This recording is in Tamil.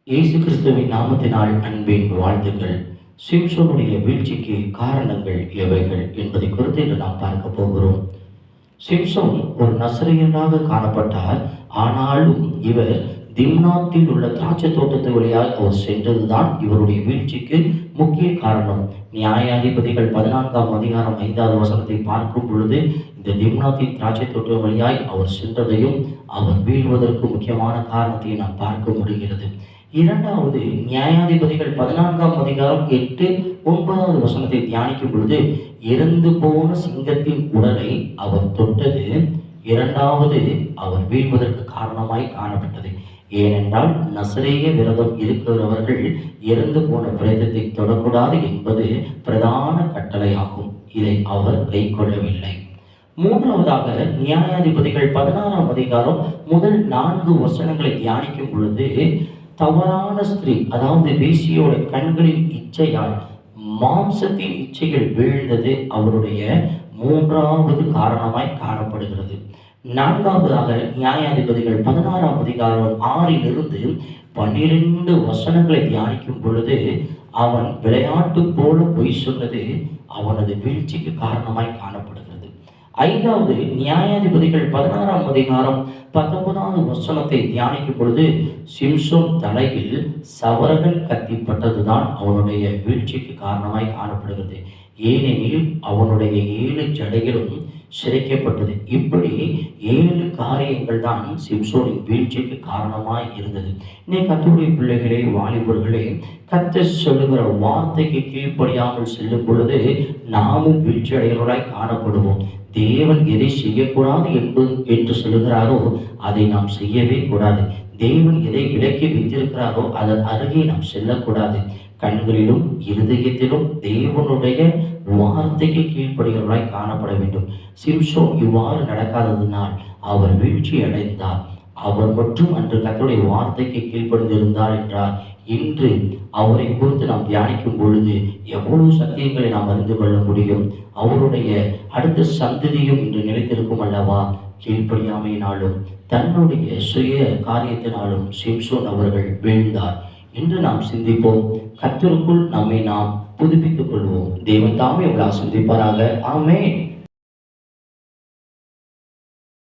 இயேசு கிறிஸ்துவின் நாமத்தினால் அன்பின் வாழ்த்துக்கள். சிம்சோனுடைய வீழ்ச்சிக்கு காரணங்கள் எவைகள் என்பதை குறித்து இன்று நாம் பார்க்க போகிறோம். சிம்சோன் ஒரு நசரேயனாக காணப்பட்டார். ஆனாலும் இவர் திம்னாத்தில் உள்ள திராட்சை தோட்டத்து வழியாக அவர் சென்றதுதான் இவருடைய வீழ்ச்சிக்கு முக்கிய காரணம். நியாயாதிபதிகள் 14ஆம் அதிகாரம் 5வது வசனத்தை பார்க்கும் பொழுது இந்த திம்னாத்தின் திராட்சை தோட்டம் வழியாய் அவர் சென்றதையும் அவர் வீழ்வதற்கு முக்கியமான காரணத்தையும் நாம் பார்க்க முடிகிறது. இரண்டாவது, நியாயாதிபதிகள் 14ஆம் அதிகாரம் 8, 9வது வசனத்தை தியானிக்கும் பொழுது இறந்து போன சிங்கத்தின் உடலை அவர் தொட்டது இரண்டாவது அவர் வீழ்வதற்கு காரணமாய் காணப்பட்டது. ஏனென்றால் நசரேய விரதம் இருக்கிறவர்கள் இறந்து போன பிரேதத்தை தொடக்கூடாது என்பது பிரதான கட்டளையாகும். இதை அவர் கை கொள்ளவில்லை. மூன்றாவதாக, நியாயாதிபதிகள் 16ஆம் அதிகாரம் முதல் 4 வசனங்களை தியானிக்கும் பொழுது தவறான ஸ்திரீ, அதாவது வேசியோட கண்களின் இச்சையால் மாம்சத்தின் இச்சைகள் வீழ்ந்தது அவருடைய மூன்றாவது காரணமாய் காணப்படுகிறது. நான்காவதாக, நியாயாதிபதிகள் 16ஆம் அதிகாரம் 6லிருந்து 12 வசனங்களை தியானிக்கும் பொழுது அவன் விளையாட்டு போல பொய் சொன்னது அவனது வீழ்ச்சிக்கு காரணமாய் காணப்படுகிறது. ஐந்தாவது, நியாயாதிபதிகள் 16ஆம் அதிகாரம் 19வது வசனத்தை தியானிக்கும் பொழுது சிம்சோன் தலையில் சவரகன் கத்திப்பட்டதுதான் அவனுடைய வீழ்ச்சிக்கு காரணமாய் காணப்படுகிறது. ஏனெனில் அவனுடைய 7 ஜடைகளும் சிரைக்கப்பட்டது. இப்படி 7 காரியங்கள் தான் சிம்சோனின் வீழ்ச்சிக்கு காரணமாய் இருந்தது. இன்னைக்கு கர்த்தருடைய பிள்ளைகளே, வாலிபர்களே, கர்த்தர் சொல்லுகிற வார்த்தைக்கு கீழ்ப்படியாமல் செல்லும் பொழுது நாமும் வீழ்ச்சி அடைகிறவர்களாய் காணப்படுவோம். தேவன் எதை செய்யக்கூடாது என்று சொல்லுகிறாரோ அதை நாம் செய்யவே கூடாது. தேவன் எதை விலக்கி வைத்திருக்கிறாரோ அதன் அருகே நாம் செல்லக்கூடாது. கண்களிலும் இருதயத்திலும் தேவனுடைய வார்த்தைக்கு கீழ்ப்படுகிறவராய் காணப்பட வேண்டும். சிம்சோன் இவ்வாறு நடக்காததினால் அவர் வீழ்ச்சி அடைந்தார். அவர் மட்டும் அன்று கர்த்தருடைய வார்த்தைக்கு கீழ்ப்படிந்திருந்தார் என்றார். இன்று அவரை குறித்து நாம் தியானிக்கும் பொழுது எவ்வளவு சத்தியங்களை நாம் அறிந்து கொள்ள முடியும். அவருடைய அடுத்த சந்ததியும் இன்று நிலைத்திருக்கும் அல்லவா? கீழ்ப்படியாமையினாலும் தன்னுடைய சுய காரியத்தினாலும் சிம்சோன் அவர்கள் வீழ்ந்தார் என்று நாம் சிந்திப்போம். கர்த்தருக்குள் நம்மை நாம் புதுப்பித்துக் கொள்வோம். தேவன் தாமே உங்களை ஆசீர்வதிப்பாராக. ஆமென்.